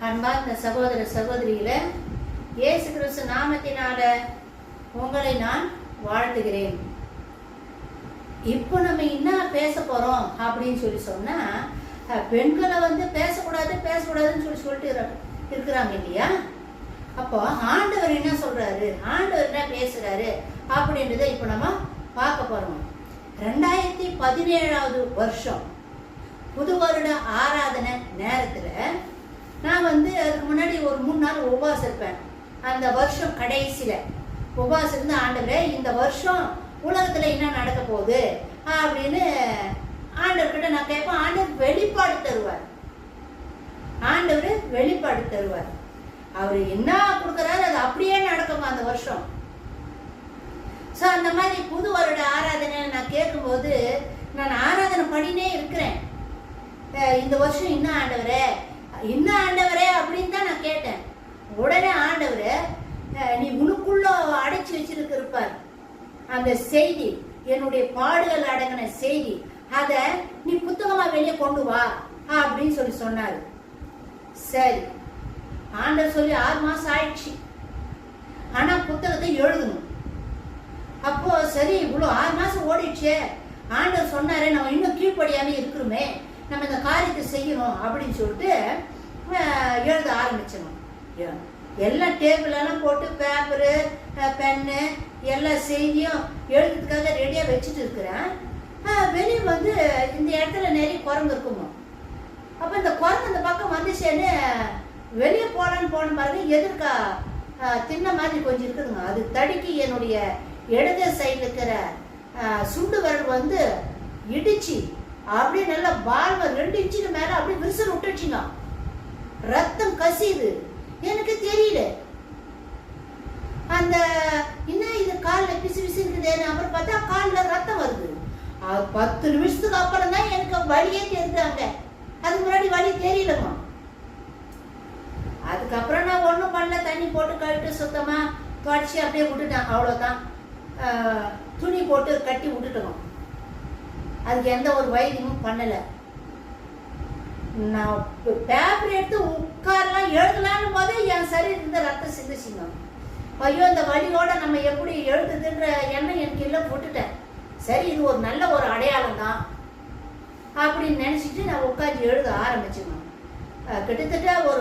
அன்பார்ந்த சகோதர சகோதரிகளே, இயேசு கிறிஸ்து நாமத்தினால உங்களை நான் வாழ்த்துகிறேன். இப்போ நம்ம என்ன பேச போறோம் அப்படின்னு சொன்னா, பெண்களை பேசக்கூடாதுன்னு சொல்லிட்டு இருக்கிறாங்க இல்லையா? அப்போ ஆண்டவர் என்ன சொல்றாரு, ஆண்டவர் என்ன பேசுறாரு அப்படின்றத இப்போ நம்ம பார்க்க போறோம். 2017 வருஷம் புது வருட ஆராதனை நேரத்துல நான் அதுக்கு முன்னாடி ஒரு 3 நாள் உபவாசம் இருப்பேன். அந்த வருஷம் கடைசியில உபவாசம் இருந்து, ஆண்டவரே இந்த வருஷம் உலகத்துல என்ன நடக்க போகுது அப்படின்னு ஆண்டவர்கிட்ட நான் கேட்பேன். ஆண்டவர் வெளிப்பாடு தருவார். அவர் என்ன கொடுக்குறாரு அது அப்படியே நடக்குமா அந்த வருஷம். ஸோ அந்த மாதிரி புது வருட ஆராதனை நான் கேட்கும்போது நான் ஆராதனை பண்ணினே இருக்கிறேன். இந்த வருஷம் என்ன ஆண்டவரே அப்படின்னு தான் நான் கேட்டேன். உடனே ஆண்டவரே, நீ உனக்குள்ள அடைச்சி வச்சிருப்பார் அந்த செய்தி, என்னுடைய பாடுகள் அடங்கின செய்தி, அதை நீ புத்தகமா வெளியே கொண்டு வா அப்படின்னு சொன்னாரு. சரி, ஆண்டவர் சொல்லி 6 மாசம் ஆயிடுச்சு. ஆனா புத்தகத்தை எழுதணும். அப்போ சரி, இவ்வளோ 6 மாசம் ஓடிடுச்சே, ஆண்டவர் சொன்னாரு நம்ம இன்னும் கீழ்ப்படியாம இருக்கிறோமே, நம்ம இந்த காரியத்தை செய்யணும் அப்படின்னு சொல்லிட்டு எழுத ஆரம்பிச்சோம். எல்லாம் டேபிளெல்லாம் போட்டு பேப்பரு பென்னு எல்லா செய்தியும் எழுதுறதுக்காக ரெடியாக வச்சுட்டு இருக்கிறேன். வெளியே இந்த இடத்துல நிறைய குரங்கு இருக்குமோ. அப்போ இந்த குரங்கு இந்த பக்கம் வந்துச்சேன்னு வெளியே போன பாருங்க, எதிர்க்கா தின்ன மாதிரி கொஞ்சம் இருக்குதுங்க. அது தடுக்கி என்னுடைய இடது சைடில் இருக்கிற சுண்டு விரல் இடிச்சு அப்படியே நல்லா பால்வ 2 இன்ச்சுக்கு மேல அப்படியே விரிசல் விட்டுச்சுங்க. ரத்தம் கசியுது. எனக்கு தெரியல அந்த என்ன இது காலில் பிசு இருக்குதுன்னு. அப்புறம் பார்த்தா காலில் ரத்தம் வருது. 10 நிமிஷத்துக்கு அப்புறம் தான் எனக்கு வலியே தெரிஞ்சாங்க. அதுக்கு முன்னாடி வலி தெரியலமா. அதுக்கப்புறம் நான் ஒன்றும் பண்ணல, தண்ணி போட்டு கழுவிட்டு சுத்தமா தொடச்சி அப்படியே விட்டுட்டேன். அவ்வளோதான். துணி போட்டு கட்டி விட்டுட்டோம். அதுக்கு எந்த ஒரு வைத்தியமும் பண்ணல. நான் பேப்பர் எடுத்து உட்காரலாம் எழுதலான்னு போதே என் சரீரத்தில் ரத்தம் சிந்துச்சுங்க. ஐயோ, இந்த வலியோட நம்ம எப்படி எழுதுதுன்ற எண்ணம் எனக்கு இல்லை, விட்டுட்டேன். சரி, இது ஒரு நல்ல ஒரு அடையாளம் தான் அப்படின்னு நினைச்சிட்டு நான் உட்காந்து எழுத ஆரம்பிச்சுங்க. கிட்டத்தட்ட ஒரு